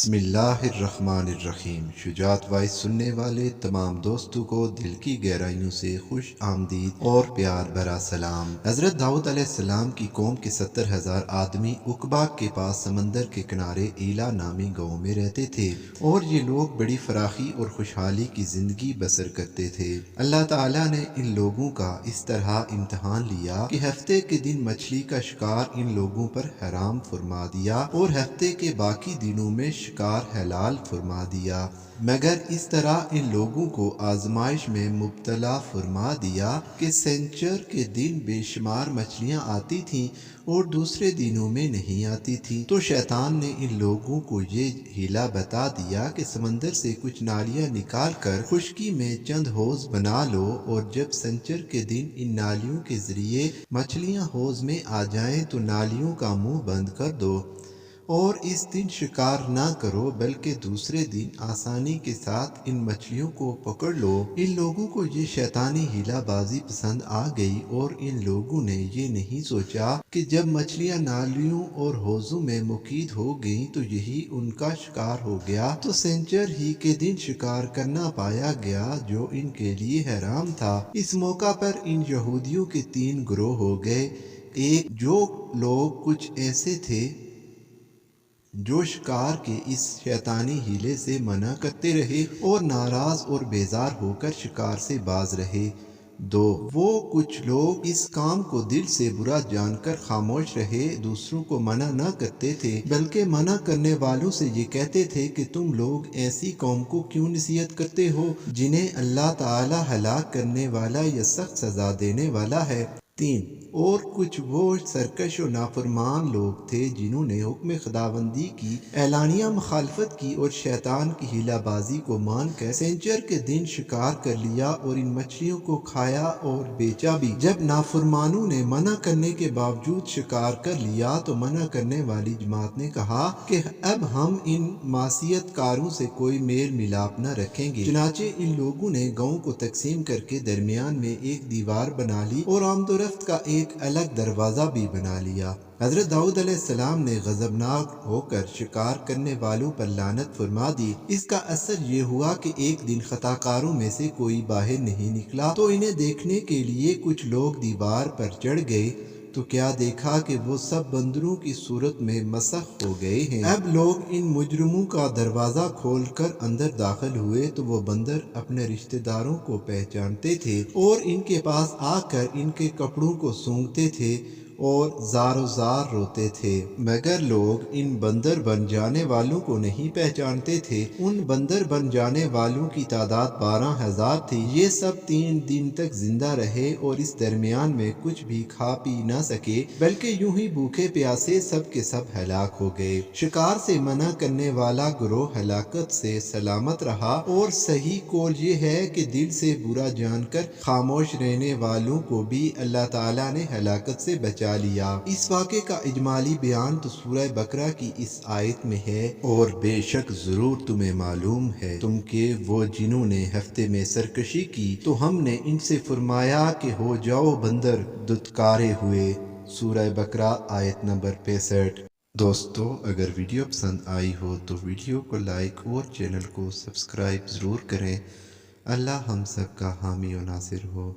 بسم اللہ الرحمن الرحیم۔ شجاعت وائس سننے والے تمام دوستوں کو دل کی گہرائیوں سے خوش آمدید اور پیار بھرا سلام۔ حضرت داؤد علیہ السلام کی قوم کے 70,000 آدمی عقبہ کے پاس سمندر کے کنارے ایلا نامی گاؤں میں رہتے تھے، اور یہ لوگ بڑی فراخی اور خوشحالی کی زندگی بسر کرتے تھے۔ اللہ تعالیٰ نے ان لوگوں کا اس طرح امتحان لیا کہ ہفتے کے دن مچھلی کا شکار ان لوگوں پر حرام فرما دیا اور ہفتے کے باقی دنوں میں شکار حلال فرما دیا، مگر اس طرح ان لوگوں کو آزمائش میں مبتلا فرما دیا کہ سنیچر کے دن بے شمار مچھلیاں آتی تھیں اور دوسرے دنوں میں نہیں آتی تھیں۔ تو شیطان نے ان لوگوں کو یہ ہیلا بتا دیا کہ سمندر سے کچھ نالیاں نکال کر خشکی میں چند حوض بنا لو، اور جب سنیچر کے دن ان نالیوں کے ذریعے مچھلیاں حوض میں آ جائیں تو نالیوں کا منہ بند کر دو، اور اس دن شکار نہ کرو بلکہ دوسرے دن آسانی کے ساتھ ان مچھلیوں کو پکڑ لو۔ ان لوگوں کو یہ شیطانی ہیلا بازی پسند آ گئی، اور ان لوگوں نے یہ نہیں سوچا کہ جب مچھلیاں نالیوں اور حوضوں میں مقید ہو گئیں تو یہی ان کا شکار ہو گیا، تو سنیچر ہی کے دن شکار کرنا پایا گیا جو ان کے لیے حرام تھا۔ اس موقع پر ان یہودیوں کے 3 گروہ ہو گئے۔ ایک، جو لوگ کچھ ایسے تھے جو شکار کے اس شیطانی ہیلے سے منع کرتے رہے اور ناراض اور بیزار ہو کر شکار سے باز رہے۔ 2، وہ کچھ لوگ اس کام کو دل سے برا جان کر خاموش رہے، دوسروں کو منع نہ کرتے تھے بلکہ منع کرنے والوں سے یہ کہتے تھے کہ تم لوگ ایسی قوم کو کیوں نصیحت کرتے ہو جنہیں اللہ تعالیٰ ہلاک کرنے والا یا سخت سزا دینے والا ہے۔ 3، اور کچھ وہ سرکش و نافرمان لوگ تھے جنہوں نے حکم خداوندی کی اعلانیہ مخالفت کی اور شیطان کی ہیلا بازی کو مان کر سنیچر کے دن شکار کر لیا اور ان مچھلیوں کو کھایا اور بیچا بھی۔ جب نافرمانوں نے منع کرنے کے باوجود شکار کر لیا تو منع کرنے والی جماعت نے کہا کہ اب ہم ان معصیت کاروں سے کوئی میل ملاپ نہ رکھیں گے۔ چنانچہ ان لوگوں نے گاؤں کو تقسیم کر کے درمیان میں ایک دیوار بنا لی اور آمد و رفت کا ایک الگ دروازہ بھی بنا لیا۔ حضرت داؤد علیہ السلام نے غضبناک ہو کر شکار کرنے والوں پر لعنت فرما دی۔ اس کا اثر یہ ہوا کہ ایک دن خطا کاروں میں سے کوئی باہر نہیں نکلا، تو انہیں دیکھنے کے لیے کچھ لوگ دیوار پر چڑھ گئے، تو کیا دیکھا کہ وہ سب بندروں کی صورت میں مسخ ہو گئے ہیں۔ اب لوگ ان مجرموں کا دروازہ کھول کر اندر داخل ہوئے تو وہ بندر اپنے رشتہ داروں کو پہچانتے تھے اور ان کے پاس آ کر ان کے کپڑوں کو سونگھتے تھے اور زار و زار روتے تھے، مگر لوگ ان بندر بن جانے والوں کو نہیں پہچانتے تھے۔ ان بندر بن جانے والوں کی تعداد 12,000 تھی۔ یہ سب 3 دن تک زندہ رہے اور اس درمیان میں کچھ بھی کھا پی نہ سکے، بلکہ یوں ہی بھوکے پیاسے سب کے سب ہلاک ہو گئے۔ شکار سے منع کرنے والا گروہ ہلاکت سے سلامت رہا، اور صحیح قول یہ ہے کہ دل سے برا جان کر خاموش رہنے والوں کو بھی اللہ تعالیٰ نے ہلاکت سے بچا لیا۔ اس واقعے کا اجمالی بیان تو سورہ بقرہ کی اس آیت میں ہے، اور بے شک ضرور تمہیں معلوم ہے تم کہ وہ جنہوں نے ہفتے میں سرکشی کی تو ہم نے ان سے فرمایا کہ ہو جاؤ بندر دتکارے ہوئے۔ سورہ بقرہ آیت نمبر 65۔ دوستو، اگر ویڈیو پسند آئی ہو تو ویڈیو کو لائک اور چینل کو سبسکرائب ضرور کریں۔ اللہ ہم سب کا حامی و ناصر ہو۔